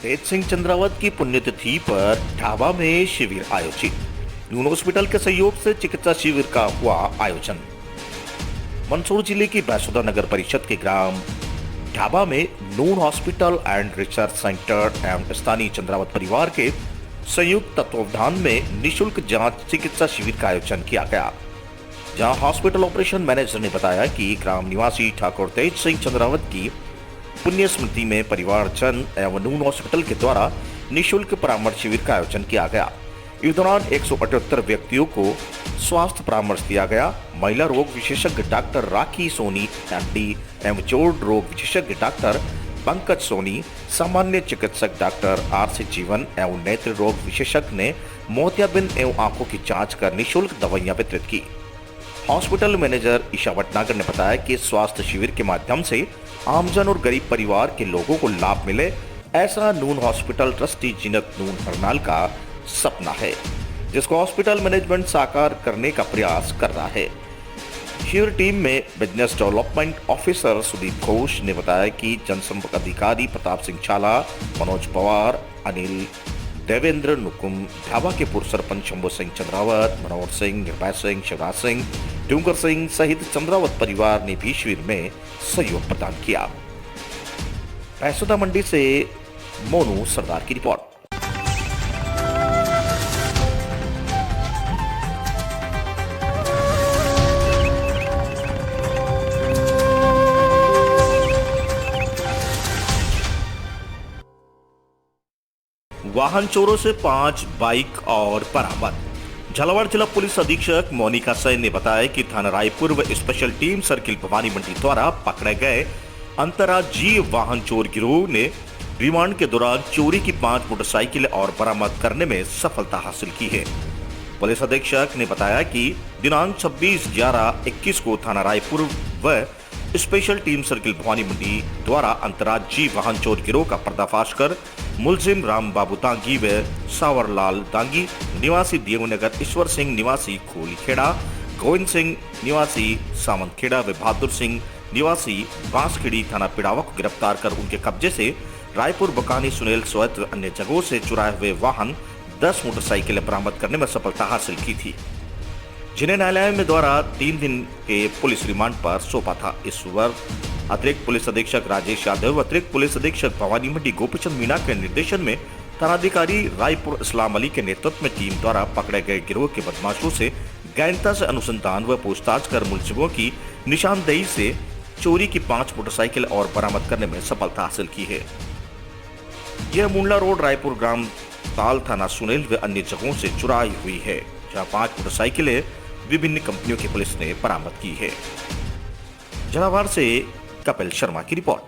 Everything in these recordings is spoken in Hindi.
तेज सिंह चंद्रावत की पुण्यतिथि पर ढाबा में शिविर आयोजित। नून हॉस्पिटल के सहयोग से चिकित्सा शिविर का हुआ आयोजन। मंदसौर जिले की बैसोदा नगर परिषद के ग्राम ढाबा में नून हॉस्पिटल एंड रिसर्च सेंटर एवं स्थानीय चंद्रावत परिवार के संयुक्त तत्वावधान में निशुल्क जांच चिकित्सा शिविर का आयोजन किया गया, जहां हॉस्पिटल ऑपरेशन मैनेजर ने बताया कि ग्राम निवासी ठाकुर तेज सिंह चंद्रावत की पुण्य स्मृति में परिवारजन एवं नून हॉस्पिटल के द्वारा निशुल्क परामर्श शिविर का आयोजन किया गया। इस दौरान 178 व्यक्तियों को स्वास्थ्य परामर्श दिया गया। महिला रोग विशेषज्ञ डॉक्टर राखी सोनी एमडी एवं जोड़ रोग विशेषज्ञ डॉक्टर पंकज सोनी, सामान्य चिकित्सक डॉक्टर आर.सी. जीवन एवं नेत्र रोग विशेषज्ञ ने मोतियाबिंद एवं आंखों की जांच कर निशुल्क दवाइयां वितरित की। हॉस्पिटल मैनेजर ईशा भटनागर ने बताया कि स्वास्थ्य शिविर के माध्यम से आमजन और गरीब परिवार के लोगों को लाभ मिले, ऐसा नून हॉस्पिटल ट्रस्टी जीनत नून हरनाल का सपना है, जिसको हॉस्पिटल मैनेजमेंट साकार करने का प्रयास कर रहा है। शिविर टीम में business development officer Sudeep Ghosh ने बताया कि जनसंपर्क अधिकारी प्रताप सिंह छाला, मनोज पवार, अनिल, देवेंद्र नुकुम, ढाबा के पूर्व सरपंच शंभू सिंह चंद्रावत, मनोहर सिंह, निर्भय सिंह, शिवराज सिंह, डूंगर सिंह सहित चंद्रावत परिवार ने भी शिविर में सहयोग प्रदान किया। बैसोदा मंडी से मोनू सरदार की रिपोर्ट। वाहन चोरों से 5 बाइक और बरामद। झालावाड़ जिला पुलिस अधीक्षक मोनिका सैन ने बताया कि थाना रायपुर व स्पेशल टीम सर्किल भवानी मंडी द्वारा पकड़े गए अंतर्राज्यीय वाहन चोर गिरोह ने रिमांड के दौरान चोरी की 5 मोटरसाइकिल और बरामद करने में सफलता हासिल की है। पुलिस अधीक्षक ने बताया कि दिनांक 26/11/21 को थाना रायपुर व स्पेशल टीम सर्किल भवानी मंडी द्वारा अंतर्राज्यीय वाहन चोर गिरोह का पर्दाफाश कर मुलजिम राम बाबू दांगी व सावरलाल दांगी निवासी देवनगर, ईश्वर सिंह निवासी खोलीखेड़ा, गोविंद सिंह निवासी सामंतखेड़ा व बहादुर सिंह निवासी बांसखेड़ी थाना पिड़ावा को गिरफ्तार कर उनके कब्जे से रायपुर, बकानी, सुनेल सहित अन्य जगहों से चुराए हुए वाहन 10 मोटरसाइकिलें बरामद करने में सफलता हासिल की थी, जिन्हें न्यायालय में द्वारा 3 दिन के पुलिस रिमांड पर सौंपा था। इस वर्ष अतिरिक्त पुलिस अधीक्षक राजेश यादव, अतिरिक्त पुलिस अधीक्षक भवानी मंडी गोपीचंद मीणा के निर्देशन में थानाधिकारी रायपुर इस्लाम अली के नेतृत्व में टीम द्वारा पकड़े गए गिरोह के बदमाशों से गहनता से अनुसंधान व पूछताछ कर मुलजिमों की निशानदेही से चोरी की 5 मोटरसाइकिल और बरामद करने में सफलता हासिल की है। यह मुंडला रोड रायपुर ग्राम ताल थाना सुनेल व अन्य जगहों से चुराई हुई है, जहाँ 5 मोटरसाइकिलें विभिन्न कंपनियों की पुलिस ने बरामद की है। झालावाड़ से कपिल शर्मा की रिपोर्ट।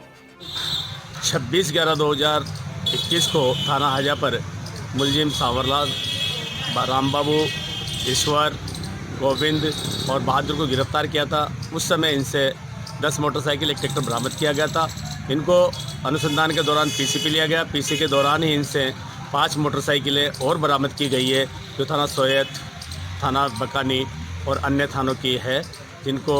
26/11/2021 को थाना हाजा पर मुलजिम सावरलाल, रामबाबू, ईश्वर, गोविंद और बहादुर को गिरफ्तार किया था। उस समय इनसे 10 मोटरसाइकिल, एक ट्रैक्टर बरामद किया गया था। इनको अनुसंधान के दौरान पीसी लिया गया। पीसी के दौरान ही इनसे 5 मोटरसाइकिलें और बरामद की गई है, जो थाना सोयत, थाना बकानी और अन्य थानों की है, जिनको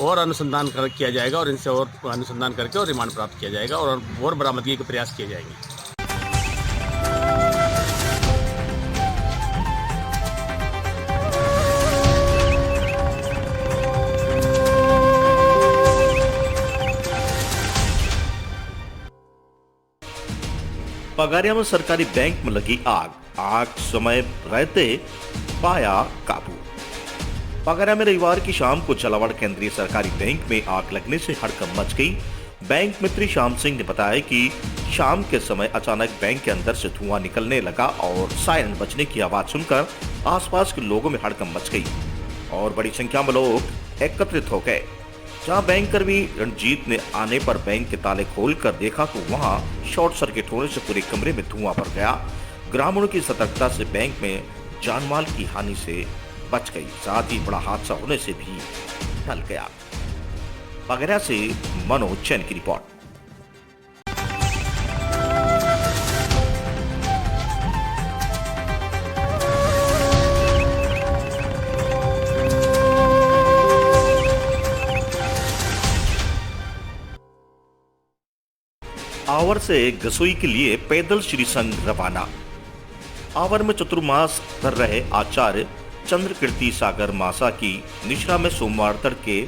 और अनुसंधान किया जाएगा और इनसे और अनुसंधान करके और रिमांड प्राप्त किया जाएगा और बरामदगी के प्रयास किए जाएंगे। पगारिया में सरकारी बैंक में लगी आग समय रहते पाया काबू। पगारिया में रविवार की शाम को झालावाड़ केंद्रीय सरकारी बैंक में आग लगने से हड़कंप मच गई। बैंक मित्री श्याम सिंह ने बताया कि शाम के समय अचानक बैंक के अंदर से धुआं निकलने लगा और सायरन बजने की आवाज सुनकर आसपास के लोगों में हड़कंप मच गई और बड़ी संख्या में लोग एकत्रित हो गए। जहां बैंक कर्मी रणजीत ने आने पर बैंक के ताले खोलकर देखा तो वहां शॉर्ट सर्किट होने से पूरे कमरे में धुआं भर गया। ग्रामीणों की सतर्कता से बैंक में जानमाल की हानि से बच गई, साथ ही बड़ा हादसा होने से भी टल गया। पगरिया से मनोज जैन की रिपोर्ट। आवर से गसोई के लिए पैदल श्री संघ रवाना। आवर में चतुर्मास कर रहे आचार्य चंद्रकीर्ति सागर मासा की निश्रा में सोमवार तड़के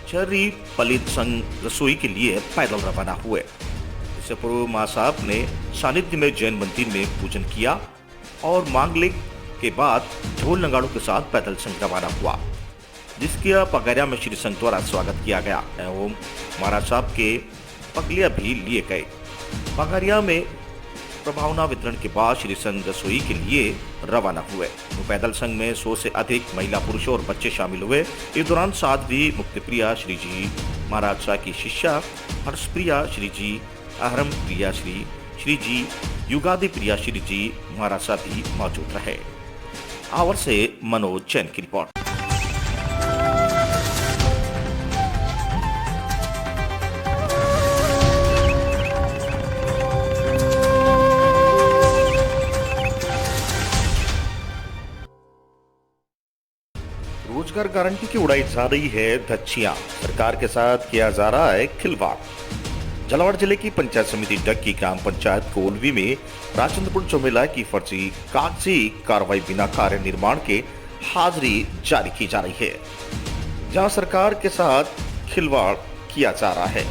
चरी पलित संघ रसोई के लिए पैदल रवाना हुए। इससे पूर्व मां साहब ने सानिध्य में जैन मंदिर में पूजन किया और मांगलिक के बाद ढोल नगाड़ों के साथ पैदल संघ रवाना हुआ, जिसके पगरिया में श्री संघ द्वारा स्वागत किया गया एवं महाराज साहब के पगलिया भी लिए गए। पगरिया में प्रभावना वितरण के बाद श्री संघ रसोई के लिए रवाना हुए। पैदल संघ में 100 से अधिक महिला, पुरुष और बच्चे शामिल हुए। इस दौरान साध्वी मुक्तिप्रिया श्री जी, महाराज शाह की शिष्या हर्षप्रिया श्री जी, अहरम प्रिया श्री जी, युगादि प्रिया श्री जी, महाराज शाह भी मौजूद रहे। आवर से मनोज जैन की रिपोर्ट। रोजगार गारंटी की उड़ाई जा रही है धज्जियां, सरकार के साथ किया जा रहा है खिलवाड़। झालावाड़ जिले की पंचायत समिति डग की ग्राम पंचायत कोलवी में राजचंद्रपुर चौमेला की फर्जी कागजी कार्रवाई बिना कार्य निर्माण के हाजिरी जारी की जा रही है, जहां सरकार के साथ खिलवाड़ किया जा रहा है।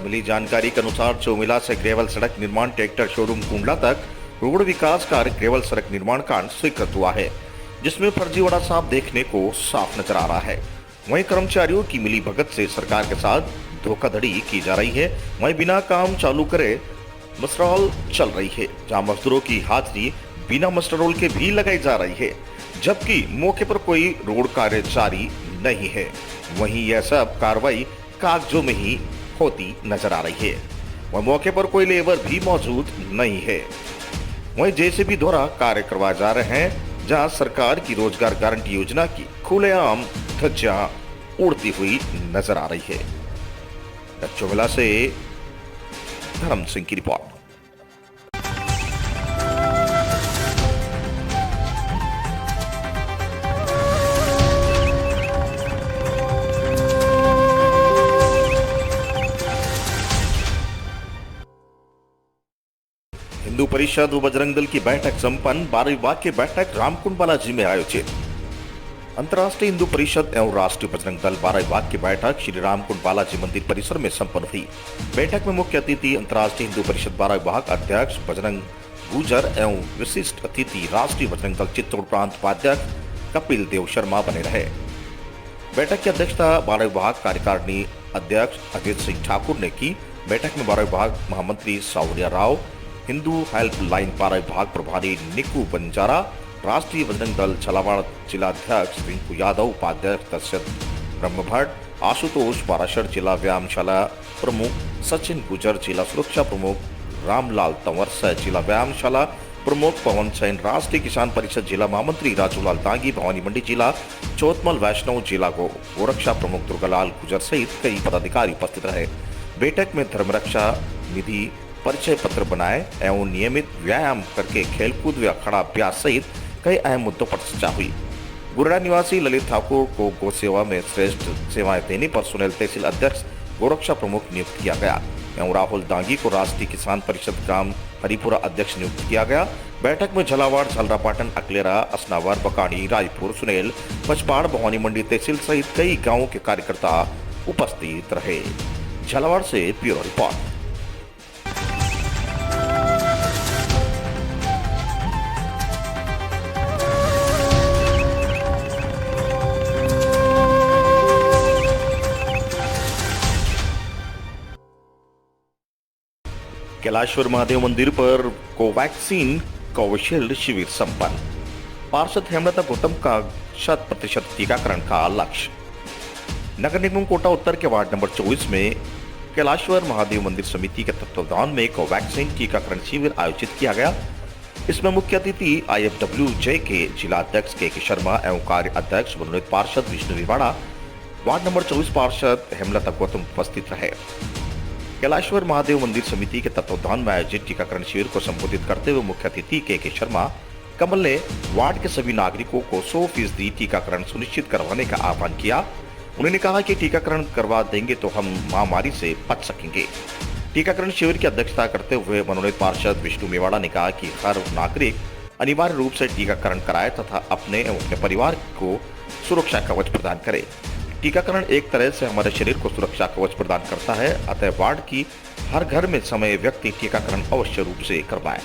मिली जानकारी के अनुसार चौमेला से ग्रेवल सड़क निर्माण ट्रैक्टर शोरूम कुंडला तक रोड विकास कार्य ग्रेवल सड़क निर्माण कांड स्वीकृत हुआ है, जिसमें फर्जीवाड़ा साफ देखने को साफ नजर आ रहा है। वहीं कर्मचारियों की मिली भगत से सरकार के साथ धोखाधड़ी की जा रही है। वहीं बिना काम चालू करे मस्टररोल चल रही है, जहां मजदूरों की हाजिरी बिना मस्टररोल के भी लगाई जा रही है, जबकि मौके पर कोई रोड कार्य जारी नहीं है। वहीं यह सब कार्रवाई कागजों में ही होती नजर आ रही है। वहीं मौके पर कोई लेबर भी मौजूद नहीं है। वहीं जेसीबी द्वारा कार्य करवाए जा रहे हैं, जहां सरकार की रोजगार गारंटी योजना की खुलेआम धज्जियां उड़ती हुई नजर आ रही है। चौमेला से धर्म सिंह की रिपोर्ट। हिंदू परिषद व बजरंग दल की बैठक संपन्न। 12 विभाग की बैठक रामकुंड बालाजी में आयोजित। अंतर्राष्ट्रीय हिंदू परिषद एवं राष्ट्रीय बजरंग दल 12 विभाग की बैठक श्री रामकुंड बालाजी मंदिर परिसर में संपन्न हुई। बैठक में मुख्य अतिथि अंतर्राष्ट्रीय हिंदू परिषद 12 विभाग अध्यक्ष बजरंग गुजर एवं विशिष्ट अतिथि राष्ट्रीय बजरंग दल चित्तौड़ प्रांत उपाध्यक्ष कपिल देव शर्मा बने रहे। बैठक की अध्यक्षता 12 विभाग कार्यकारिणी अध्यक्ष अजीत सिंह ठाकुर ने की। बैठक में 12 विभाग महामंत्री सावरिया राव, हिंदू हेल्पलाइन 12 विभाग प्रभारी निकू बंजारा, राष्ट्रीय बजरंग दल झालावाड़ जिलाध्यक्ष रिंकू यादव, उपाध्यक्ष दशरथ ब्रह्मभट्ट, आशुतोष पाराशर, जिला व्यायामशाला प्रमुख सचिन गुजर, जिला सुरक्षा प्रमुख रामलाल तंवर सह जिला व्यायामशाला प्रमुख पवन सैन, राष्ट्रीय किसान परिषद जिला महामंत्री राजूलाल दांगी, भवानी मंडी जिला चौतमल वैष्णव, जिला गोरक्षा प्रमुख दुर्गालाल गुजर सहित कई पदाधिकारी उपस्थित रहे। बैठक में धर्मरक्षा निधि, परिचय पत्र बनाए एवं नियमित व्यायाम करके खेलकूद व अखाड़ा अभ्यास सहित कई अहम मुद्दों पर चर्चा हुई। गुरड़ा निवासी ललित ठाकुर को गौ सेवा में श्रेष्ठ सेवाएं देने पर सुनील तहसील अध्यक्ष गोरक्षा प्रमुख नियुक्त किया गया एवं राहुल दांगी को राष्ट्रीय किसान परिषद ग्राम हरिपुरा अध्यक्ष नियुक्त किया गया। बैठक में झालावाड़, झालरापाटन, अकलेरा, असनावर, बकानी, रायपुर, सुनेल, पचपाड़, भवानी मंडी तहसील सहित कई गाँवों के कार्यकर्ता उपस्थित रहे। झालावाड़ से ब्यूरो रिपोर्ट। कैलाश्वर महादेव मंदिर पर कोवैक्सीन कोविशील्ड शिविर संपन्न। पार्षद हेमलता गौतम का 100% टीकाकरण का लक्ष्य। नगर निगम कोटा उत्तर के वार्ड नंबर 24 में कैलाश्वर महादेव मंदिर समिति के तत्वावधान में कोवैक्सीन टीकाकरण शिविर आयोजित किया गया। इसमें मुख्य अतिथि IFWJ के जिलाध्यक्ष के शर्मा एवं कार्य अध्यक्ष मनोनीत पार्षद विष्णु विवाड़ा, वार्ड नंबर 24 पार्षद हेमलता गौतम उपस्थित रहे। कैलाश्वर महादेव मंदिर समिति के तत्वावधान में आयोजित टीकाकरण शिविर को संबोधित करते हुए मुख्य अतिथि के शर्मा कमल ने वार्ड के सभी नागरिकों को 100% टीकाकरण सुनिश्चित करवाने का आह्वान किया। उन्होंने कहा कि टीकाकरण करवा देंगे तो हम महामारी से बच सकेंगे। टीकाकरण शिविर की अध्यक्षता करते हुए मनोनीत पार्षद विष्णु मेवाड़ा ने कहा कि हर नागरिक अनिवार्य रूप से टीकाकरण कराए तथा अपने एवं अपने परिवार को सुरक्षा कवच प्रदान करे। टीकाकरण एक तरह से हमारे शरीर को सुरक्षा कवच प्रदान करता है, अतः वार्ड की हर घर में समय व्यक्ति टीकाकरण अवश्य रूप से करवाए।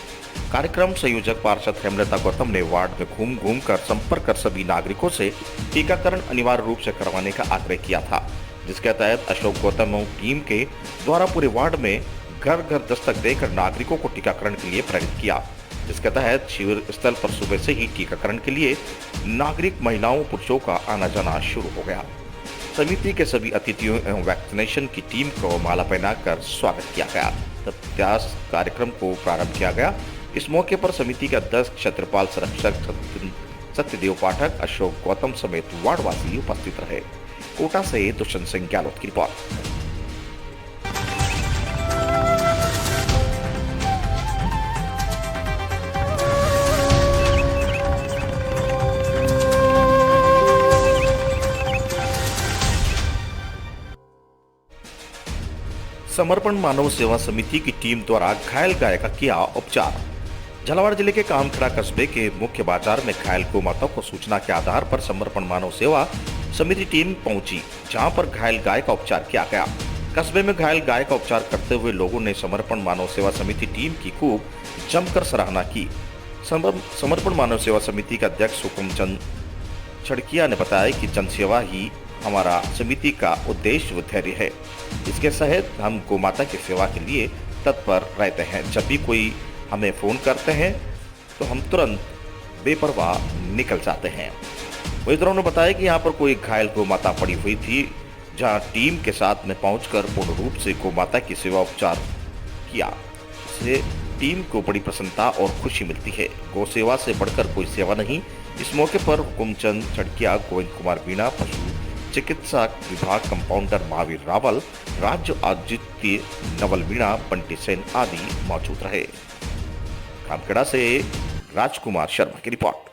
कार्यक्रम संयोजक पार्षद हेमलता गौतम ने वार्ड में घूम घूम कर संपर्क कर सभी नागरिकों से टीकाकरण अनिवार्य रूप से करवाने का आग्रह किया था, जिसके तहत अशोक गौतम और टीम के द्वारा पूरे वार्ड में घर घर दस्तक देकर नागरिकों को टीकाकरण के लिए प्रेरित किया, जिसके तहत शिविर स्थल पर सुबह से ही टीकाकरण के लिए नागरिक महिलाओं पुरुषों का आना जाना शुरू हो गया। समिति के सभी अतिथियों एवं वैक्सीनेशन की टीम को माला पहनाकर स्वागत किया गया। तत्पश्चात कार्यक्रम को प्रारंभ किया गया। इस मौके पर समिति के अध्यक्ष क्षेत्रपाल संरक्षक सत्यदेव पाठक, अशोक गौतम समेत वार्डवासी उपस्थित रहे। कोटा से दुष्यंत सिंह गहलोत की रिपोर्ट। समर्पण मानव सेवा समिति की टीम द्वारा घायल गाय का किया उपचार। झालावाड़ जिले के कामखेड़ा कस्बे के मुख्य बाजार में घायल गौ माता को सूचना के आधार पर समर्पण मानव सेवा समिति टीम पहुंची, जहां पर घायल गाय का उपचार किया गया। कस्बे में घायल गाय का उपचार करते हुए लोगों ने समर्पण मानव सेवा समिति टीम की खूब जमकर सराहना की। समर्पण मानव सेवा समिति के अध्यक्ष हुकुमचंद छड़किया ने बताया कि जनसेवा ही हमारा समिति का उद्देश्य व धैर्य है। इसके तहत हम गौ माता की सेवा के लिए तत्पर रहते हैं। जब भी कोई हमें फोन करते हैं तो हम तुरंत बेपरवाह निकल जाते हैं। वही उन्होंने बताया कि यहाँ पर कोई घायल गौ माता पड़ी हुई थी, जहाँ टीम के साथ में पहुंचकर पूर्ण रूप से गौ माता की सेवा उपचार किया। इससे टीम को बड़ी प्रसन्नता और खुशी मिलती है। गौ सेवा से बढ़कर कोई सेवा नहीं। इस मौके पर हुकुमचंद छड़किया, गोविंद कुमार मीणा, पशु चिकित्सा विभाग कंपाउंडर महावीर रावल, राज्य आदित्य नवल मीणा, बंटी सेन आदि मौजूद रहे। कामखेड़ा से राजकुमार शर्मा की रिपोर्ट।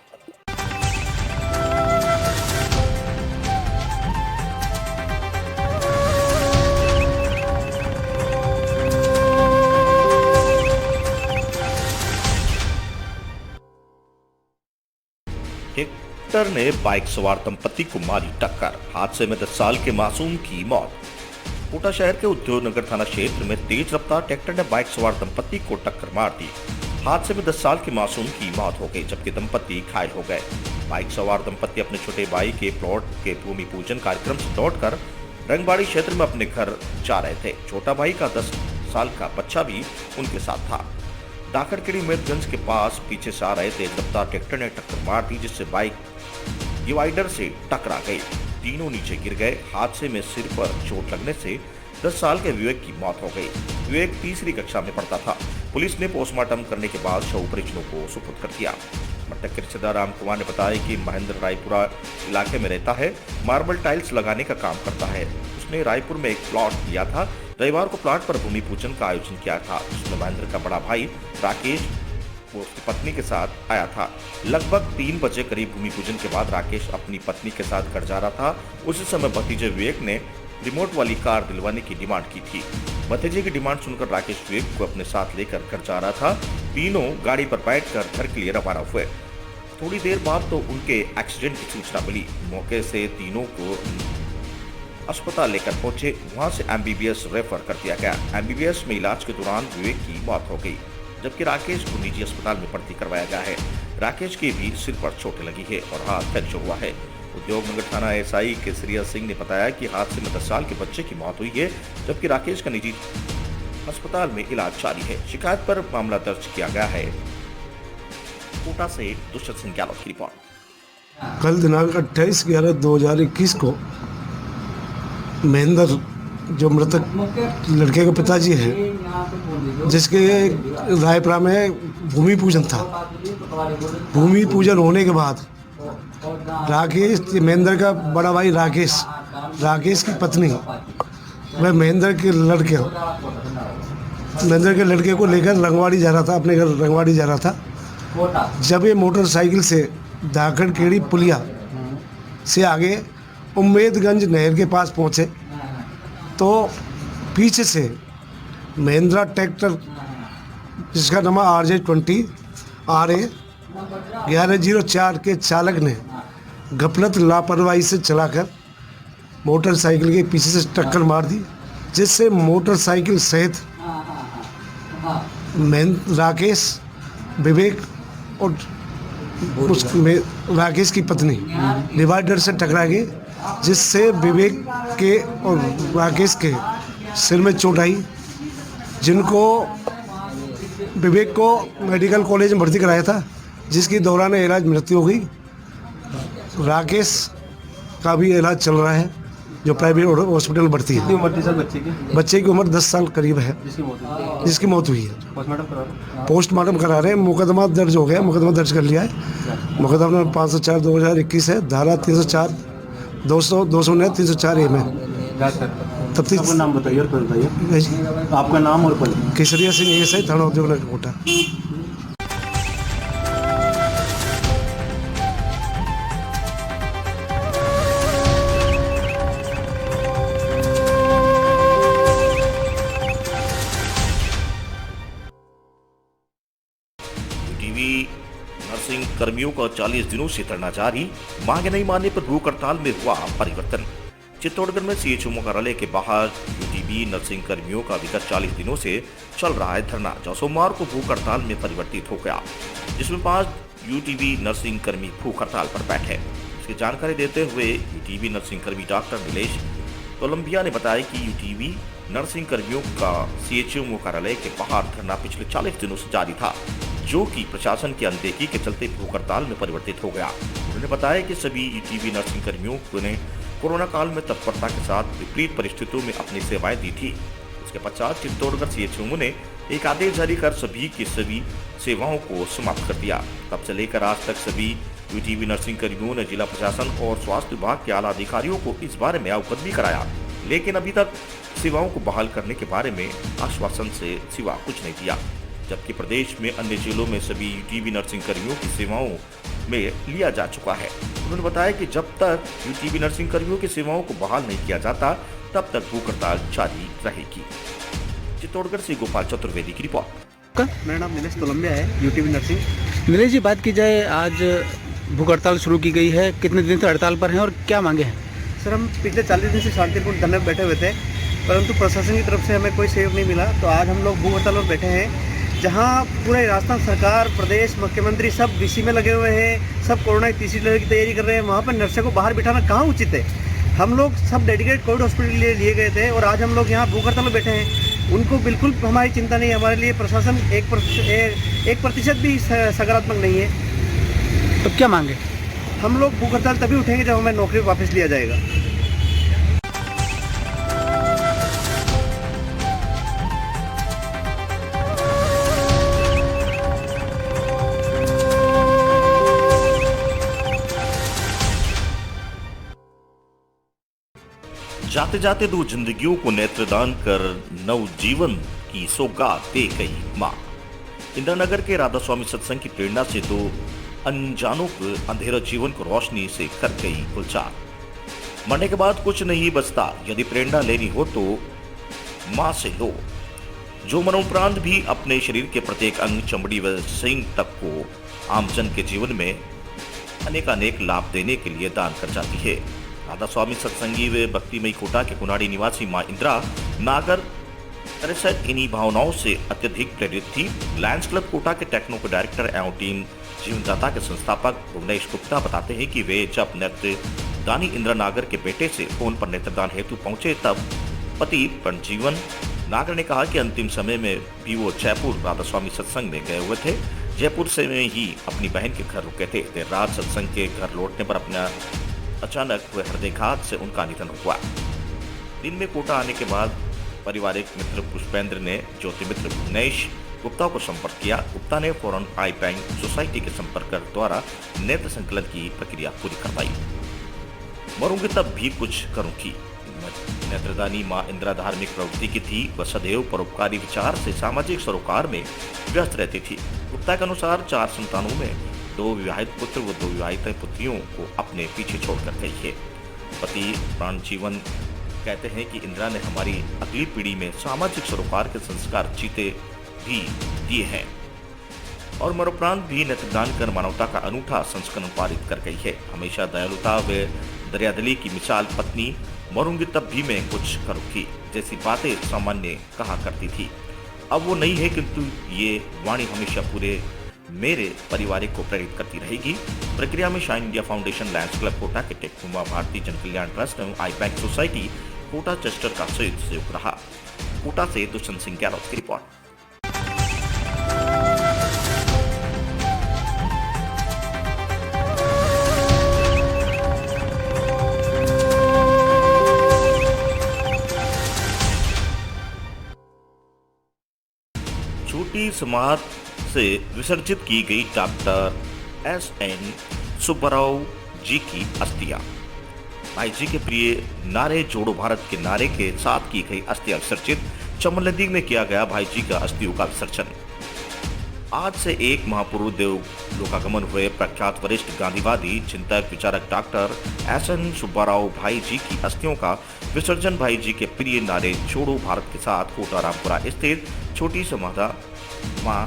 ट्रैक्टर ने बाइक सवार दंपति को मारी टक्कर। हादसे में 10 साल के मासूम की मौत। कोटा शहर के उद्योग नगर थाना क्षेत्र में तेज रफ्तार ट्रैक्टर ने बाइक सवार दंपति को टक्कर मार दी। हादसे में 10 साल के मासूम की मौत हो गई, जबकि दंपति घायल हो गए। बाइक सवार दंपति अपने छोटे भाई के प्लॉट के भूमि पूजन कार्यक्रम से लौटकर रंगबाड़ी क्षेत्र में अपने घर जा रहे थे। छोटा भाई का 10 साल का बच्चा भी उनके साथ था। डाकरखेड़ी मेदगंज के पास पीछे से आ रहे तेज रफ्तार ट्रैक्टर ने टक्कर मार दी, जिससे बाइक डिवाइडर से टकरा गई। तीनों नीचे गिर गए। हादसे में सिर पर चोट लगने से 10 साल के विवेक की मौत हो गई। विवेक तीसरी कक्षा में पढ़ता था। पुलिस ने पोस्टमार्टम करने के बाद शव परिजनों को सुपुर्द कर दिया। मृतक के रिश्तेदार राम कुमार ने बताया कि महेंद्र रायपुरा इलाके में रहता है, मार्बल टाइल्स लगाने का काम करता है। उसने रायपुर में एक प्लॉट लिया था। रविवार को प्लॉट पर भूमि पूजन का आयोजन किया था। उसमें महेंद्र का बड़ा भाई राकेश वो उसकी पत्नी के साथ आया था। लगभग 3 बजे करीब भूमि पूजन के बाद राकेश अपनी पत्नी के साथ घर जा रहा था। उसी समय भतीजे विवेक ने रिमोट वाली कार दिलवाने की डिमांड की थी। भतीजे की डिमांड सुनकर राकेश विवेक को अपने साथ लेकर घर जा रहा था। तीनों गाड़ी पर बैठकर घर के लिए रवाना हुए। थोड़ी देर बाद तो उनके एक्सीडेंट की सूचना मिली। मौके से तीनों को अस्पताल लेकर पहुंचे। वहां से एमबीबीएस रेफर कर दिया गया। एमबीबीएस में इलाज के दौरान विवेक की मौत हो गई, जबकि राकेश को निजी अस्पताल में भर्ती करवाया गया है। राकेश के भी सिर पर चोटें लगी है और हाथ फ्रैक्चर हुआ है। उद्योग नगर थाना एसआई केसरिया सिंह ने बताया कि हादसे में 10 साल के बच्चे की मौत हुई है, जबकि राकेश का निजी अस्पताल में इलाज जारी है। शिकायत पर मामला दर्ज किया गया है। कोटा से दुष्यंत सिंह गहलोत की रिपोर्ट। कल दिनांक 28/11/2021 को महेंद्र, जो मृतक लड़के के पिताजी हैं, जिसके रायपुरा में भूमि पूजन था। भूमि पूजन होने के बाद राकेश, महेंद्र का बड़ा भाई राकेश की पत्नी, वह महेंद्र के लड़के को लेकर रंगवाड़ी जा रहा था, अपने घर रंगवाड़ी जा रहा था। जब ये मोटरसाइकिल से डाकरखेड़ी पुलिया से आगे उम्मेदगंज नहर के पास पहुँचे तो पीछे से महिंद्रा ट्रैक्टर जिसका नंबर RJ20 RA 1104 के चालक ने गफलत लापरवाही से चलाकर मोटरसाइकिल के पीछे से टक्कर मार दी, जिससे मोटरसाइकिल सहित राकेश, विवेक और राकेश की पत्नी डिवाइडर से टकरा गई, जिससे विवेक के और राकेश के सिर में चोट आई, जिनको विवेक को मेडिकल कॉलेज में भर्ती कराया था, जिसकी दौरान इलाज मृत्यु हो गई। राकेश का भी इलाज चल रहा है, जो प्राइवेट हॉस्पिटल में भर्ती है। उम्र थी सर बच्चे की? बच्चे की उम्र 10 साल करीब है, जिसकी मौत हुई है। पोस्टमार्टम करा रहे हैं। मुकदमा दर्ज हो गया, मुकदमा दर्ज कर लिया है। मुकदमा 504/2021 है, धारा 304 209 304 में तफ्तीश। आपका नाम बताइए और पद बताइए। आपका नाम और पद? केसरिया सिंह ASI थाना उद्योग नगर कोटा। टीवी नर्सिंग कर्मियों का 40 दिनों से धरना जारी, मांग नहीं मानने पर भूख हड़ताल में हुआ परिवर्तन। चित्तौड़गढ़ में CHO कार्यालय के बाहर यूटीबी नर्सिंग कर्मियों का विगत 40 दिनों से चल रहा है धरना, जो सोमवार को भूख हड़ताल में परिवर्तित हो गया, जिसमें 5 यूटीबी नर्सिंग कर्मी भूख हड़ताल पर बैठे। इसकी जानकारी देते हुए यूटीबी नर्सिंग कर्मी डॉक्टर नीलेश कोलंबिया ने बताया कि यूटीबी नर्सिंग कर्मियों का CHO कार्यालय के बाहर धरना पिछले 40 दिनों से जारी था, जो कि प्रशासन की अनदेखी के चलते भूख हड़ताल में परिवर्तित हो गया। उन्होंने बताया कि सभी यूटीबी नर्सिंग कर्मियों ने कोरोना काल में तत्परता के साथ विपरीत परिस्थितियों में अपनी सेवाएं दी थी। इसके पश्चात चित्तौड़गढ़ CHO ने एक आदेश जारी कर सभी की सभी सेवाओं को समाप्त कर दिया। तब से लेकर आज तक सभी यूटीबी नर्सिंग कर्मियों ने जिला प्रशासन और स्वास्थ्य विभाग के आला अधिकारियों को इस बारे में अवगत भी कराया, लेकिन अभी तक सेवाओं को बहाल करने के बारे में आश्वासन से सिवा कुछ नहीं दिया। जबकि प्रदेश में अन्य जिलों में सभी यूटीबी नर्सिंग कर्मियों की सेवाओं में लिया जा चुका है। उन्होंने बताया कि जब तक यूटीबी नर्सिंग कर्मियों की सेवाओं को बहाल नहीं किया जाता, तब तक भूख हड़ताल जारी रहेगी। चित्तौड़गढ़ से गोपाल चतुर्वेदी की रिपोर्ट। मेरा नाम नीलेश कोलंबिया है, यूटीबी नर्सिंग। नीलेश जी, बात की जाए, आज भूख हड़ताल शुरू की गई है, कितने दिन से हड़ताल पर हैं और क्या मांगे हैं? सर, हम पिछले 40 दिन से शांतिपूर्ण धरने में बैठे हुए थे, परंतु प्रशासन की तरफ से हमें कोई सहयोग नहीं मिला। तो आज हम लोग भूख हड़ताल पर बैठे हैं, जहां पूरे राजस्थान सरकार, प्रदेश, मुख्यमंत्री सब डीसी में लगे हुए हैं, सब कोरोना की तीसरी लहर की तैयारी कर रहे हैं। वहां पर नर्सों को बाहर बिठाना कहाँ उचित है? हम लोग सब डेडिकेटेड कोविड हॉस्पिटल के लिए गए थे और आज हम लोग यहाँ भूख हड़ताल में बैठे हैं। उनको बिल्कुल हमारी चिंता नहीं है, हमारे लिए प्रशासन 1% भी सकारात्मक नहीं है। तो क्या मांगे? हम लोग भूख हड़ताल तभी उठेंगे जब हमें नौकरी वापस लिया जाएगा। जाते जाते 2 जिंदगियों को नेत्रदान कर नवजीवन की सौगात दे गई मां। इंदिरानगर के राधा स्वामी सत्संग की प्रेरणा से 2 अनजानों को अंधेरा जीवन को रोशनी से कर गई गुलजार। मरने के बाद कुछ नहीं बचता, यदि प्रेरणा लेनी हो तो मां से लो, जो मरणोपरांत भी अपने शरीर के प्रत्येक अंग, चमड़ी व सिंग तक को आमजन के जीवन में अनेक लाभ देने के लिए दान कर जाती है। राधा स्वामी सत्संगी व भक्तिमयी कोटा के कुनाड़ी निवासी मां इंदिरा नागर दरअसल इन्हीं भावनाओं से अत्यधिक प्रेरित थी। Lions Club Kota K techno के डायरेक्टर एवं टीम जीवनदाता के संस्थापक भुवनेश गुप्ता बताते हैं कि वे जब नेत्रदानी इंदिरा नागर के बेटे से फोन पर नेत्रदान हेतु पहुंचे, तब पति पंजीवन नागर ने कहा कि अंतिम समय में भी वो जयपुर राधा स्वामी सत्संग में गए हुए थे। जयपुर से में ही अपनी बहन के घर रुके थे। देर रात सत्संग के घर लौटने पर अपना अचानक हुए हृदयघात से उनका निधन हुआ। दिन में कोटा आने के बाद पारिवारिक मित्र पुष्पेंद्र ने ज्योति मित्र भुवनेश गुप्ता को संपर्क किया। गुप्ता ने फौरन आई बैंक सोसाइटी के संपर्क द्वारा नेत्र संकलन की प्रक्रिया पूरी करवाई। मरूंगी तब भी कुछ करूंगी। नेत्रदानी मां इंदिरा धार्मिक प्रवृत्ति की थी, वह सदैव परोपकारी विचार से सामाजिक सरोकार में व्यस्त रहती थी। गुप्ता के अनुसार 4 संतानों में 2 विवाहित पुत्र व 2 विवाहित पुत्रियों को अपने पीछे छोड़कर गई है। पति प्राण जीवन कहते हैं कि इंदिरा ने हमारी अगली पीढ़ी में सामाजिक सरोकार के संस्कार जीते भी दिए हैं और मरणोपरांत भी नेत्रदान कर मानवता का अनूठा संस्करण पारित कर गई है। हमेशा दयालुता व दरियादिली की मिसाल पत्नी मरूंगी तब भी मैं कुछ करूंगी जैसी बातें सामान्य कहा करती थी। अब वो नहीं है, किंतु ये वाणी हमेशा पूरे मेरे परिवार को प्रेरित करती रहेगी। प्रक्रिया में Shine India Foundation, Lions Club Kota के टेकनुमा, भारतीय जन कल्याण ट्रस्ट एवं आई बैंक सोसाइटी कोटा चेस्टर का सहयोग रहा। कोटा से दुष्यंत सिंह गहलोत की रिपोर्ट। छोटी समाज से विसर्जित की गई डॉक्टर एस.एन. सुब्बाराव जी की अस्थियां। भाई जी के प्रिय नारे जोड़ो भारत के नारे के साथ की गई अस्थियां विसर्जित। चंबल नदी में किया गया भाई जी का अस्थियों का विसर्जन। आज से एक माह पूर्व देव लोकागमन हुए प्रख्यात वरिष्ठ गांधीवादी चिंतक विचारक डॉक्टर एस.एन. सुब्बाराव भाई जी की अस्थियों का विसर्जन भाई जी के प्रिय नारे जोड़ो भारत के साथ कोटा रामपुरा स्थित छोटी समाधा मां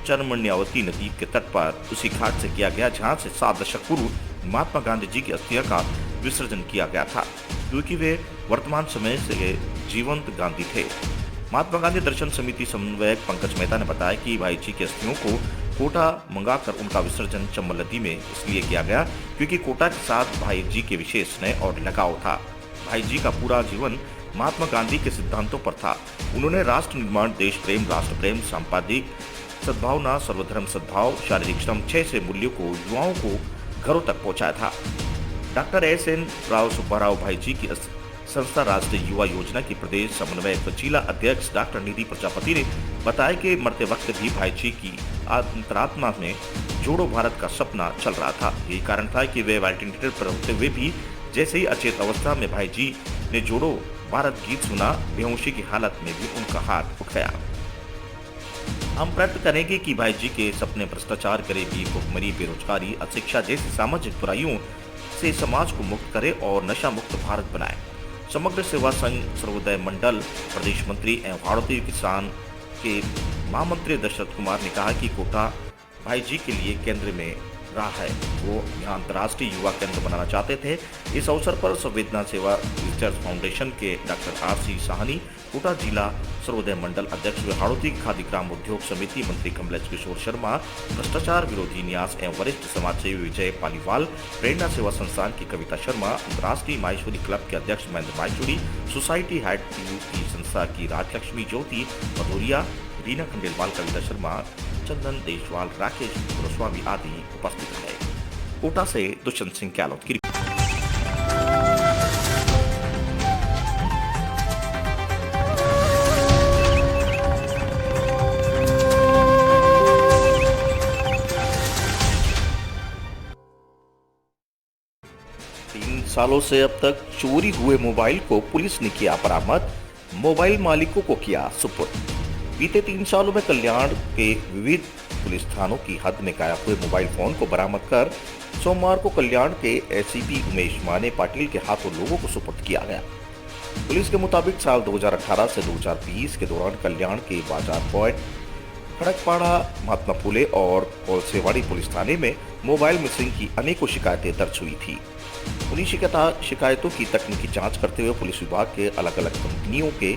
चरमण्यावती नदी के तट पर उसी घाट से किया गया जहां से 7 दशक पूर्व महात्मा गांधी जी की अस्थियों का विसर्जन किया गया था, क्योंकि वे वर्तमान समय से जीवंत गांधी थे। महात्मा गांधी दर्शन समिति समन्वयक पंकज मेहता ने बताया कि भाई जी की अस्थियों को कोटा मंगाकर उनका विसर्जन चंबल नदी में इसलिए किया गया क्योंकि कोटा के साथ भाई जी के विशेष स्नेह और लगाव था। भाई जी का पूरा जीवन महात्मा गांधी के सिद्धांतों पर था। उन्होंने राष्ट्र निर्माण, देश प्रेम, राष्ट्र प्रेम, सांप्रदायिक सद्भावना, सर्वधर्म सद्भाव, शारीरिक श्रम 6 से मूल्यों को युवाओं को घरों तक पहुंचाया था। Doctor SN. सुब्बाराव भाई जी की संस्था राष्ट्रीय युवा योजना की प्रदेश समन्वयक व जिला अध्यक्ष डॉक्टर निधि प्रजापति ने बताया कि मरते वक्त भी भाई जी की अंतरात्मा में जोड़ो भारत का सपना चल रहा था। यही कारण था कि वे वेंटिलेटर पर होते हुए भी जैसे ही अचेत अवस्था में भाई जी ने जोड़ो भारत गीत सुना, बेहोशी की हालत में भी उनका हाथ उठ गया। हम प्रयत्न करेंगे कि भाई जी के सपने भ्रष्टाचार, गरीबी, भुखमरी, बेरोजगारी, अशिक्षा जैसी सामाजिक बुराइयों से समाज को मुक्त करे और नशा मुक्त भारत बनाए। समग्र सेवा संघ सर्वोदय मंडल प्रदेश मंत्री एवं भारतीय किसान के महामंत्री दशरथ कुमार ने कहा कि कोटा भाई जी के लिए केंद्र में रहा है। वो यहाँ अंतर्राष्ट्रीय युवा केंद्र बनाना चाहते थे। इस अवसर पर संवेदना सेवा रिसर्च फाउंडेशन के डॉक्टर आर.सी. साहनी, कोटा जिला सर्वोदय मंडल अध्यक्ष व हाड़ौती खादी ग्राम उद्योग समिति मंत्री कमलेश किशोर शर्मा, भ्रष्टाचार विरोधी न्यास एवं वरिष्ठ समाजसेवी विजय पालीवाल, प्रेरणा सेवा संस्थान की कविता शर्मा, अंतर्राष्ट्रीय माहेश्वरी क्लब के अध्यक्ष महेंद्र माहेश्वरी, सोसाइटी हेड की संस्था की राजलक्ष्मी ज्योति भदौरिया, रीना खंडेलवाल, कविता शर्मा, चंदन देशवाल, राकेश गोस्वामी आदि उपस्थित रहे। कोटा से दुष्यंत सिंह गहलोत की। 3 सालों से अब तक चोरी हुए मोबाइल को पुलिस ने किया बरामद, मोबाइल मालिकों को किया सुपुर्द। बीते 3 सालों में कल्याण के विविध पुलिस थानों की हद में गायब हुए मोबाइल फोन को बरामद कर सोमवार को कल्याण के एसीपी उमेश माने पाटिल के हाथों लोगों को सुपुर्द किया गया। पुलिस के मुताबिक साल 2018 से 2020 के दौरान कल्याण के बाजार पॉइंट, खड़कपाड़ा, महात्मा फुले और कोलसेवाड़ी पुलिस थाने में मोबाइल मिसिंग की अनेकों शिकायतें दर्ज हुई थी। उन्हीं शिकायतों की तकनीकी जांच करते हुए पुलिस विभाग के अलग अलग कंपनियों के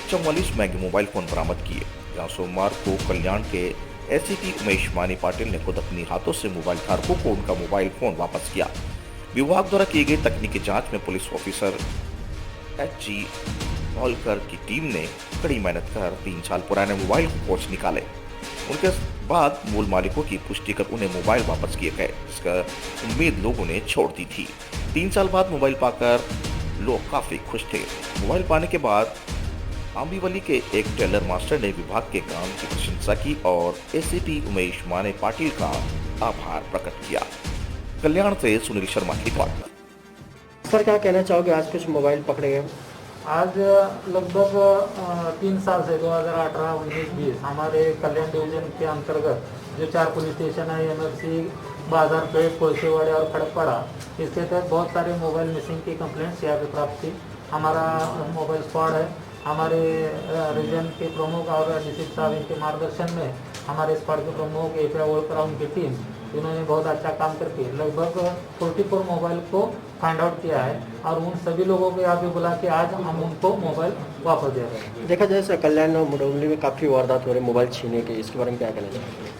44 महंगे मोबाइल फोन बरामद किए। जहां सोमवार को कल्याण के एसीपी उमेश माने पाटिल ने खुद अपने हाथों से मोबाइल धारकों को उनका मोबाइल फोन वापस किया। विभाग द्वारा की गई तकनीकी जांच में पुलिस ऑफिसर एच.जी. होलकर की टीम ने कड़ी मेहनत कर 3 साल पुराने मोबाइल को पोंछ निकाले। उनके बाद मूल मालिकों की पुष्टि कर उन्हें मोबाइल वापस किए गए, जिसका उम्मीद लोगों ने छोड़ दी थी। 3 साल बाद मोबाइल पाकर लोग काफी खुश थे। मोबाइल पाने के बाद आंबीवली के एक टेलर मास्टर ने विभाग के काम की प्रशंसा की और एसीपी उमेश माने पाटिल का आभार प्रकट किया। कल्याण से सुनील शर्मा की रिपोर्ट। सर, क्या कहना चाहोगे, आज कुछ मोबाइल पकड़े गए? आज लगभग 3 साल से 2018, 19, 20 हमारे कल्याण डिवीजन के अंतर्गत जो 4 पुलिस स्टेशन है, एमएफसी, बाजारपेट, कोलसेवाड़ी और खड़कपाड़ा, इसके तहत बहुत सारे मोबाइल मिसिंग की कंप्लेंट्स यहाँ पे प्राप्त थी। हमारा मोबाइल स्क्वाड है। हमारे रीजन के प्रमुख और डिस्ट्रिक्ट साहब इनके मार्गदर्शन में हमारे स्क्वाड के प्रमुख एपीआई वोल्कर और उनकी टीम इन्होंने बहुत अच्छा काम करके लगभग 44 मोबाइल को फाइंड आउट किया है और उन सभी लोगों को यहाँ पे बुला के आज हम उनको मोबाइल वापस दे रहे हैं। देखा जाए सर, कल्याण और मुडौली में काफ़ी वारदात हो रही है मोबाइल छीनने के, इसके बारे में क्या कहना चाहिए?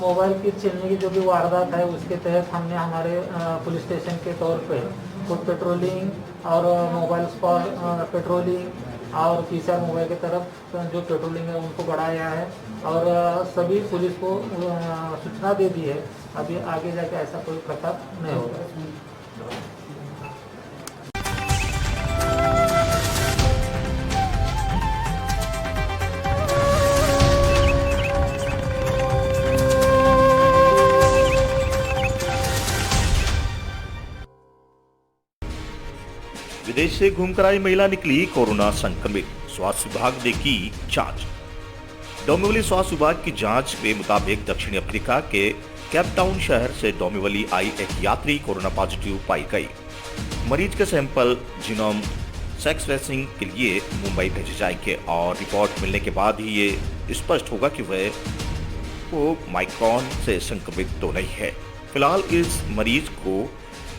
मोबाइल की छीनने की जो भी वारदात है उसके तहत हमने हमारे पुलिस स्टेशन के तौर पे खुद पेट्रोलिंग और मोबाइल स्क्वाड पेट्रोलिंग और पीसीआर मोबाइल की तरफ जो पेट्रोलिंग है उनको बढ़ाया है और सभी पुलिस को सूचना दे दी है। अभी आगे जाके ऐसा कोई प्रकार नहीं होगा। विदेश से घूमकर आई महिला निकली कोरोना संक्रमित, स्वास्थ्य विभाग ने की जांच। डोंबिवली स्वास्थ्य विभाग की जांच के मुताबिक दक्षिण अफ्रीका के केपटाउन शहर से डोंबिवली आई एक यात्री कोरोना पॉजिटिव पाई गई। मरीज के सैंपल जीनोम सेक्वेंसिंग के लिए मुंबई भेजे जाएंगे और रिपोर्ट मिलने के बाद ही ये स्पष्ट होगा कि वो माइक्रॉन से संक्रमित तो नहीं है। फिलहाल इस मरीज को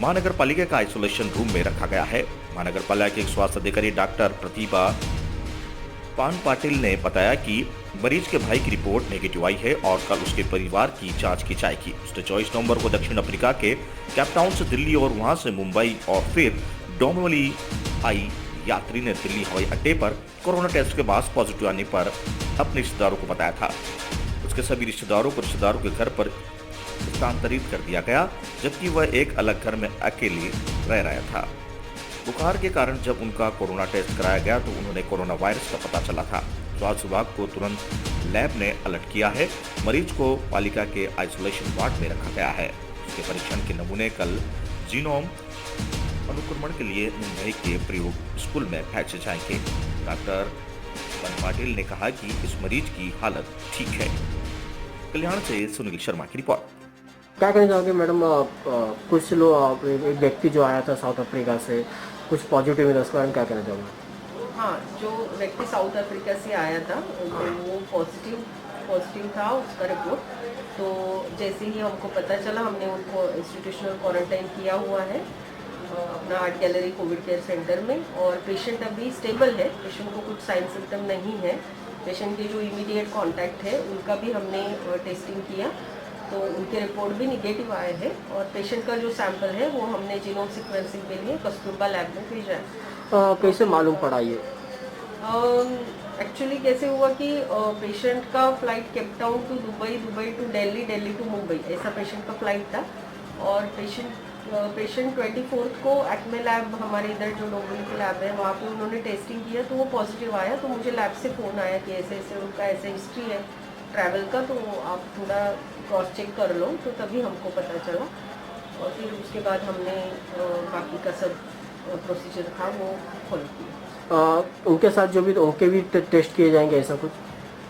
महानगर पालिका का आइसोलेशन रूम में रखा गया है। महानगर पालिका के एक स्वास्थ्य अधिकारी डॉक्टर प्रतिभा पान पाटिल ने बताया कि मरीज के भाई की रिपोर्ट नेगेटिव आई है और कल उसके परिवार की जांच की जाएगी। उसने 24 नवंबर को दक्षिण अफ्रीका के केपटाउन से दिल्ली और वहां से मुंबई और फिर डोंबिवली आई यात्री ने दिल्ली हवाई अड्डे पर कोरोना टेस्ट के बाद पॉजिटिव आने पर अपने रिश्तेदारों को बताया था। उसके सभी रिश्तेदारों को रिश्तेदारों के घर पर स्थानांतरित कर दिया गया, जबकि वह एक अलग घर में अकेले रह रहा था। बुखार के कारण जब उनका कोरोना टेस्ट कराया गया तो उन्होंने कोरोना वायरस का पता चला था। स्वास्थ्य विभाग को तुरंत लैब ने अलर्ट किया है। मरीज को पालिका के आइसोलेशन वार्ड में रखा गया है। उसके परीक्षण के नमूने कल जीनोम अनुक्रमण के लिए मुंबई के प्रयोग स्कूल में भेजे जाएंगे। डॉक्टर पान पाटिल ने कहा कि इस मरीज की हालत ठीक है। कल्याण से सुनील शर्मा की रिपोर्ट। क्या कहना चाहोगे मैडम, कुछ लोग, एक व्यक्ति जो आया था साउथ अफ्रीका से कुछ पॉजिटिव मिला, उसके बारे में क्या कहना चाहोगे? हाँ, जो व्यक्ति साउथ अफ्रीका से आया था तो वो पॉजिटिव था उसका रिपोर्ट। तो जैसे ही हमको पता चला हमने उनको इंस्टीट्यूशनल क्वारंटाइन किया हुआ है अपना art gallery Covid care centre में। और पेशेंट अभी स्टेबल है, पेशेंट को कुछ साइन सिम्टम नहीं है। पेशेंट के जो इमीडिएट कॉन्टैक्ट है उनका भी हमने टेस्टिंग किया तो उनके रिपोर्ट भी निगेटिव आए हैं। और पेशेंट का जो सैंपल है वो हमने जीनोम सीक्वेंसिंग के लिए कस्तूरबा लैब में भेजा है। कैसे मालूम पड़ा ये? एक्चुअली कैसे हुआ कि पेशेंट का flight Cape Town to Dubai, Dubai to Delhi, Delhi to Mumbai, ऐसा पेशेंट का फ्लाइट था। और पेशेंट 24 को एक्मे लैब, हमारे इधर जो डोंबिवली की लैब है वहाँ पे उन्होंने टेस्टिंग किया तो वो पॉजिटिव आया। तो मुझे लैब से फ़ोन आया कि ऐसे ऐसे उनका ऐसे हिस्ट्री है ट्रैवल का, तो आप थोड़ा क्रॉस चेक कर लो। तो तभी हमको पता चला और फिर उसके बाद हमने बाकी का सब प्रोसीजर था वो फॉलो किया। उनके साथ जो भी उनके भी टेस्ट किए जाएंगे ऐसा कुछ?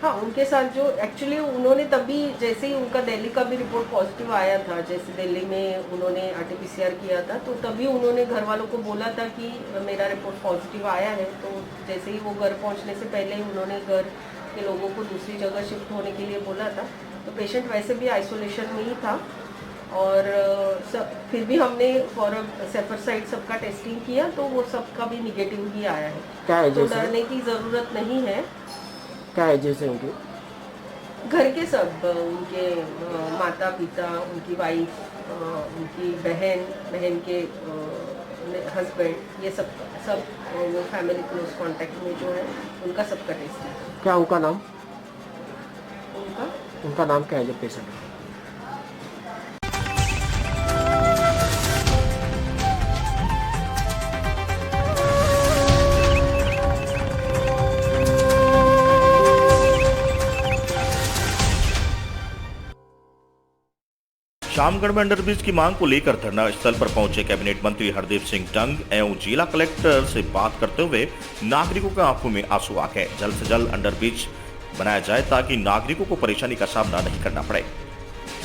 हाँ, उनके साथ जो एक्चुअली उन्होंने तभी जैसे ही उनका दिल्ली का भी रिपोर्ट पॉजिटिव आया था, जैसे दिल्ली में उन्होंने RT-PCR किया था तो तभी उन्होंने घर वालों को बोला था कि मेरा रिपोर्ट पॉजिटिव आया है। तो जैसे ही वो घर पहुंचने से पहले ही उन्होंने घर के लोगों को दूसरी जगह शिफ्ट होने के लिए बोला था। तो पेशेंट वैसे भी आइसोलेशन में ही था और फिर भी हमने फॉर सेफर साइड सबका टेस्टिंग किया तो वो सबका भी निगेटिव ही आया है। क्या तो डरने की ज़रूरत नहीं है। क्या एजेस है उनके? घर के सब, उनके माता पिता, उनकी वाइफ, उनकी बहन के हस्बैंड, ये सब वो फैमिली क्लोज कांटेक्ट में जो है उनका सबका टेस्ट है। क्या उनका नाम? उनका नाम क्या है जो पेशेंट है? शामगढ़ में अंडरब्रिज की मांग को लेकर धरना स्थल पर पहुंचे कैबिनेट मंत्री हरदीप सिंह डंग एवं जिला कलेक्टर से बात करते हुए नागरिकों के आंखों में आंसू आ गए। जल्द से जल्द अंडरब्रिज बनाया जाए ताकि नागरिकों को परेशानी का सामना नहीं करना पड़े।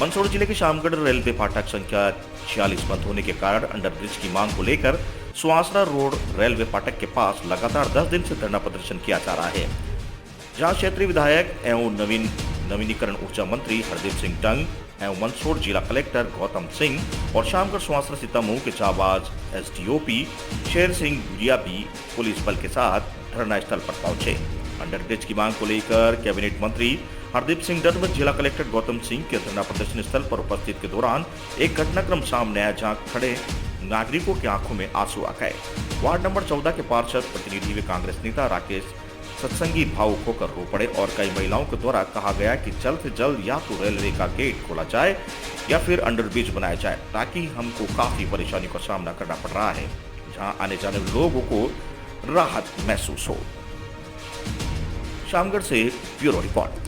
मंदसौर जिले के शामगढ़ रेलवे फाटक संख्या 46 बंद होने के कारण अंडरब्रिज की मांग को लेकर सुहासरा रोड रेलवे फाटक के पास लगातार 10 दिन से धरना प्रदर्शन किया जा रहा है, जहां क्षेत्रीय विधायक एवं नवीनीकरण ऊर्जा मंत्री हरदीप सिंह डंग एवं मंदसौर जिला कलेक्टर गौतम सिंह और शामगढ़ सुहासरा सीतामऊ के जाबाज एसडीओपी शेर सिंह गुरिया भी पुलिस बल के साथ धरना स्थल पर पहुंचे। अंडरब्रिज की मांग को लेकर कैबिनेट मंत्री हरदीप सिंह डंग व जिला कलेक्टर गौतम सिंह के धरना प्रदर्शन स्थल पर उपस्थित के दौरान एक घटनाक्रम सामने आया, जहां खड़े नागरिकों की आंखों में आंसू आ गए। वार्ड नंबर 14 के पार्षद प्रतिनिधि व कांग्रेस नेता राकेश सत्संगी भावुक होकर रो पड़े और कई महिलाओं के द्वारा कहा गया कि जल्द से जल्द या तो रेलवे का गेट खोला जाए या फिर अंडरब्रिज बनाया जाए, ताकि हमको काफी परेशानी का सामना करना पड़ रहा है, जहां आने जाने वाले लोगों को राहत महसूस हो। शामगढ़ से bureau report.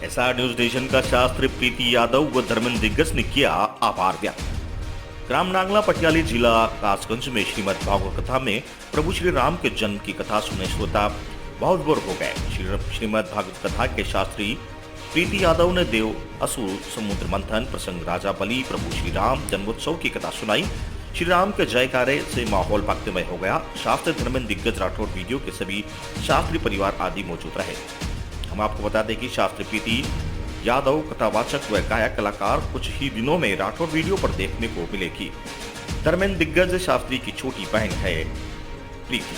SR news nation का शास्त्री प्रीति यादव व धर्मेंद्र दिग्गज ने किया आभार व्यक्त। ग्राम नांगला पटियाली जिला कासगंज में श्रीमद् भागवत कथा में प्रभु श्री राम के जन्म की कथा सुने श्रोता बहुत बोर हो गए। श्रीमद् भागवत कथा के शास्त्री प्रीति यादव ने देव असुर समुद्र मंथन प्रसंग राजा बलि प्रभु श्री राम जन्मोत्सव की कथा सुनाई। श्री राम के जयकारे से माहौल भक्तिमय हो गया। शास्त्री धर्मेंद्र दिग्गज राठौड़ वीडियो के सभी शास्त्री परिवार आदि मौजूद रहे। हम आपको बता दें कि शास्त्री प्रीति यादव कथावाचक व गायक कलाकार कुछ ही दिनों में राठौड़ वीडियो पर देखने को मिलेगी। धर्मेंद्र दिग्गज शास्त्री की छोटी बहन है प्रीति।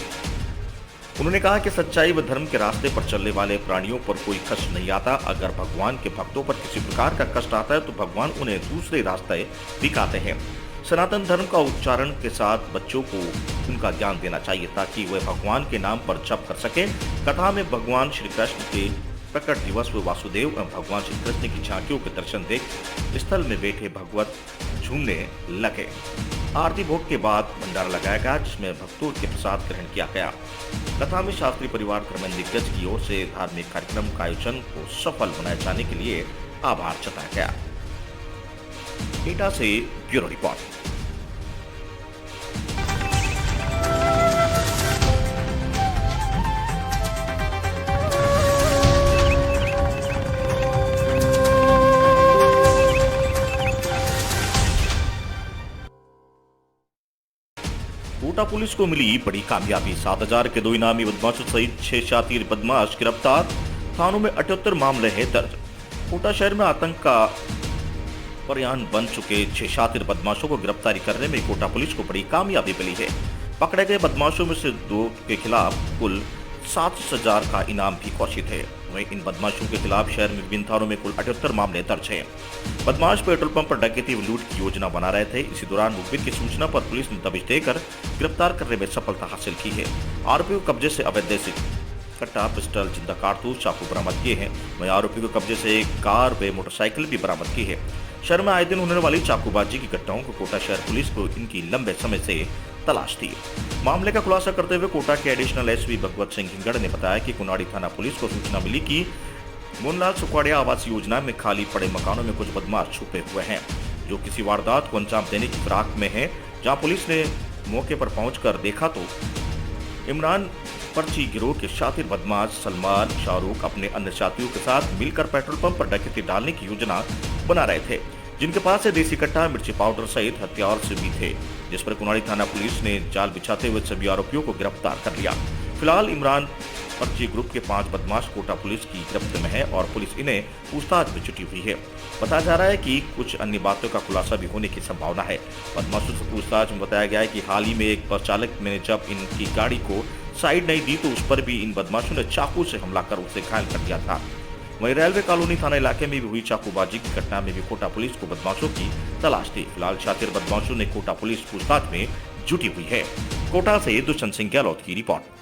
उन्होंने कहा कि सच्चाई व धर्म के रास्ते पर चलने वाले प्राणियों पर कोई कष्ट नहीं आता। अगर भगवान के भक्तों पर किसी प्रकार का कष्ट आता है तो भगवान उन्हें दूसरे रास्ते दिखाते हैं। सनातन धर्म का उच्चारण के साथ बच्चों को उनका ज्ञान देना चाहिए, ताकि वे भगवान के नाम पर जप कर सके। कथा में भगवान श्री कृष्ण के प्रकट दिवस व वासुदेव एवं भगवान श्री कृष्ण की झांकियों के दर्शन देख स्थल में बैठे भगवत झूमने लगे। आरती भोग के बाद भंडारा लगाया गया, जिसमें भक्तों के प्रसाद ग्रहण किया गया। कथा में शास्त्री परिवार धर्मेंद्र दिग्गज की ओर से धार्मिक कार्यक्रम का आयोजन को सफल बनाए जाने के लिए आभार जताया गया। एटा से ब्यूरो रिपोर्ट। कोटा पुलिस को मिली बड़ी कामयाबी। 7,000 के 2 इनामी बदमाशों सहित 6 शातिर बदमाश गिरफ्तार। थानों में 78 मामले हैं दर्ज। कोटा शहर में आतंक का पर्यान बन चुके 6 शातिर बदमाशों को गिरफ्तारी करने में कोटा पुलिस को बड़ी कामयाबी मिली है। पकड़े गए बदमाशों में से 2 के खिलाफ कुल 7,000 का इनाम भी घोषित है। वहीं इन बदमाशों के खिलाफ शहर में विभिन्न थानों में कुल 78 मामले दर्ज हैं। बदमाश पेट्रोल पंप पर डकैती व लूट की योजना बना रहे थे। इसी दौरान मुखबिर की सूचना पर पुलिस ने दबिश देकर गिरफ्तार करने में सफलता हासिल की है। आरोपियों को कब्जे से अवैध देसी कट्टा, पिस्टल, जिंदा कारतूस, चाकू बरामद किए हैं। वहीं आरोपियों को कब्जे से एक कार व मोटरसाइकिल भी बरामद की है। शहर में आए दिन होने वाली चाकूबाजी की घटनाओं को कोटा शहर पुलिस को इनकी लंबे समय से तलाश थी। मामले का खुलासा करते हुए कोटा के एडिशनल एसपी भगवत सिंह हिंगड़ ने बताया कि कुनाड़ी थाना पुलिस को सूचना मिली कि मोहनलाल सुखवाड़िया आवास योजना में खाली पड़े मकानों में कुछ बदमाश छुपे हुए हैं, जो किसी वारदात को अंजाम देने की फिराक में है। जहां पुलिस ने मौके पर पहुंचकर देखा तो इमरान पर्ची गिरोह के शातिर बदमाश सलमान शाहरुख अपने अन्य साथियों के साथ मिलकर पेट्रोल पंप पर डकैती डालने की योजना बना रहे थे, जिनके पास से देसी कट्टा, मिर्ची पाउडर सहित हथियार से भी थे, जिस पर कुनाड़ी थाना पुलिस ने जाल बिछाते हुए सभी आरोपियों को गिरफ्तार कर लिया। फिलहाल इमरान पर्ची ग्रुप के 5 बदमाश कोटा पुलिस की गिरफ्त में है और पुलिस इन्हें पूछताछ में जुटी हुई है। बताया जा रहा है कि कुछ अन्य बातों का खुलासा भी होने की संभावना है। बदमाशों से पूछताछ में बताया गया है कि हाल ही में एक बस चालक ने जब इनकी गाड़ी को साइड नहीं दी तो उस पर भी इन बदमाशों ने चाकू से हमला कर उसे घायल कर दिया था। वहीं रेलवे कॉलोनी थाना इलाके में भी हुई चाकूबाजी की घटना में भी कोटा पुलिस को बदमाशों की तलाश थी। फिलहाल शातिर बदमाशों ने कोटा पुलिस पूछताछ में जुटी हुई है। कोटा से दुष्यंत सिंह गहलोत की रिपोर्ट।